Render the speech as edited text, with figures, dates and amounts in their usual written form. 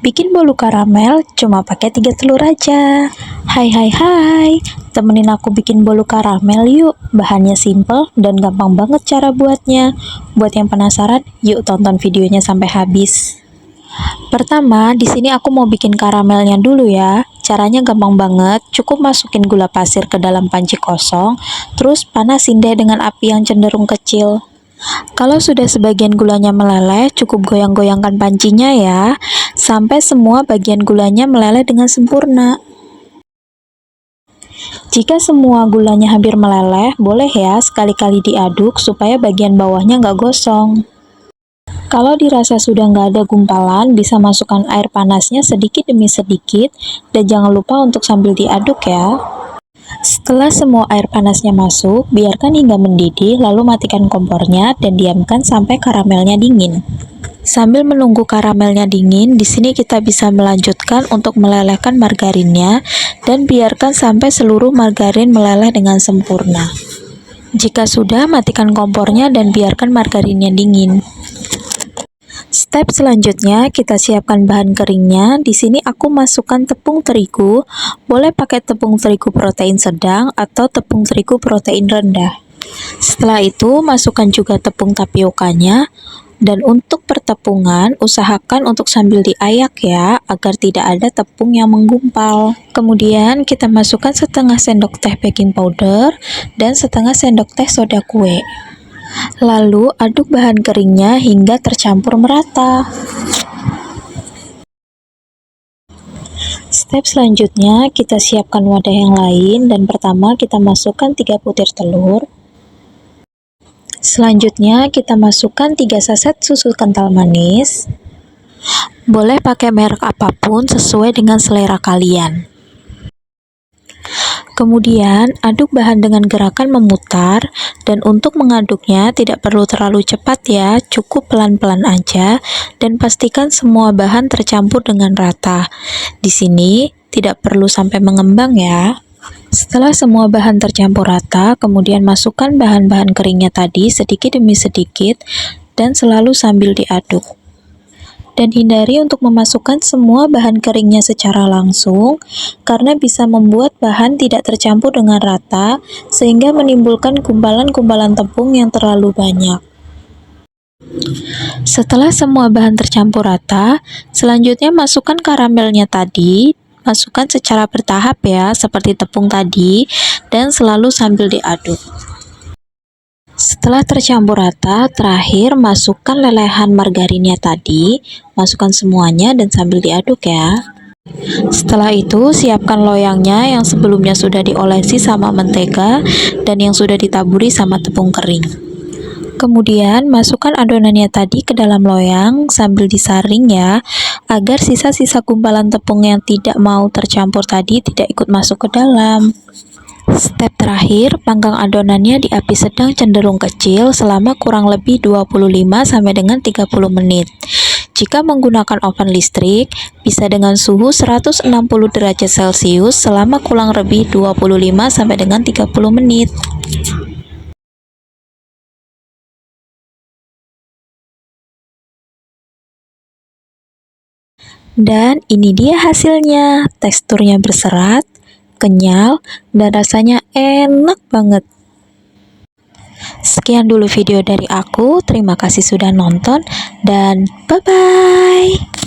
Bikin bolu karamel cuma pakai 3 telur aja. Hai, temenin aku bikin bolu karamel yuk. Bahannya simple dan gampang banget cara buatnya. Buat yang penasaran, yuk tonton videonya sampai habis. Pertama, di sini aku mau bikin karamelnya dulu ya. Caranya gampang banget, cukup masukin gula pasir ke dalam panci kosong, terus panasin deh dengan api yang cenderung kecil. Kalau sudah sebagian gulanya meleleh, cukup goyang-goyangkan pancinya ya, sampai semua bagian gulanya meleleh dengan sempurna. Jika semua gulanya hampir meleleh, boleh ya sekali-kali diaduk supaya bagian bawahnya nggak gosong. Kalau dirasa sudah nggak ada gumpalan, bisa masukkan air panasnya sedikit demi sedikit, dan jangan lupa untuk sambil diaduk ya. Setelah semua air panasnya masuk, biarkan hingga mendidih, lalu matikan kompornya dan diamkan sampai karamelnya dingin. Sambil menunggu karamelnya dingin, di sini kita bisa melanjutkan untuk melelehkan margarinnya dan biarkan sampai seluruh margarin meleleh dengan sempurna. Jika sudah, matikan kompornya dan biarkan margarinnya dingin. Step selanjutnya, kita siapkan bahan keringnya. Di sini aku masukkan tepung terigu. Boleh pakai tepung terigu protein sedang atau tepung terigu protein rendah. Setelah itu, masukkan juga tepung tapiokanya. Dan untuk pertepungan, usahakan untuk sambil diayak ya, agar tidak ada tepung yang menggumpal. Kemudian, kita masukkan setengah sendok teh baking powder dan setengah sendok teh soda kue. Lalu aduk bahan keringnya hingga tercampur merata. Step selanjutnya, kita siapkan wadah yang lain dan pertama kita masukkan 3 butir telur. Selanjutnya kita masukkan 3 saset susu kental manis. Boleh pakai merek apapun sesuai dengan selera kalian. Kemudian, aduk bahan dengan gerakan memutar, dan untuk mengaduknya tidak perlu terlalu cepat ya, cukup pelan-pelan aja, dan pastikan semua bahan tercampur dengan rata. Di sini, tidak perlu sampai mengembang ya. Setelah semua bahan tercampur rata, kemudian masukkan bahan-bahan keringnya tadi sedikit demi sedikit, dan selalu sambil diaduk. Dan hindari untuk memasukkan semua bahan keringnya secara langsung, karena bisa membuat bahan tidak tercampur dengan rata, sehingga menimbulkan gumpalan-gumpalan tepung yang terlalu banyak. Setelah semua bahan tercampur rata, selanjutnya masukkan karamelnya tadi, masukkan secara bertahap ya, seperti tepung tadi, dan selalu sambil diaduk. Setelah tercampur rata, terakhir masukkan lelehan margarinnya tadi, masukkan semuanya dan sambil diaduk ya. Setelah itu, siapkan loyangnya yang sebelumnya sudah diolesi sama mentega dan yang sudah ditaburi sama tepung kering. Kemudian, masukkan adonannya tadi ke dalam loyang sambil disaring ya, agar sisa-sisa gumpalan tepung yang tidak mau tercampur tadi tidak ikut masuk ke dalam. Step terakhir, panggang adonannya di api sedang cenderung kecil selama kurang lebih 25 sampai dengan 30 menit. Jika menggunakan oven listrik, bisa dengan suhu 160 derajat Celcius selama kurang lebih 25 sampai dengan 30 menit. Dan ini dia hasilnya, teksturnya berserat, kenyal, dan rasanya enak banget. Sekian dulu video dari aku, terima kasih sudah nonton, dan bye-bye.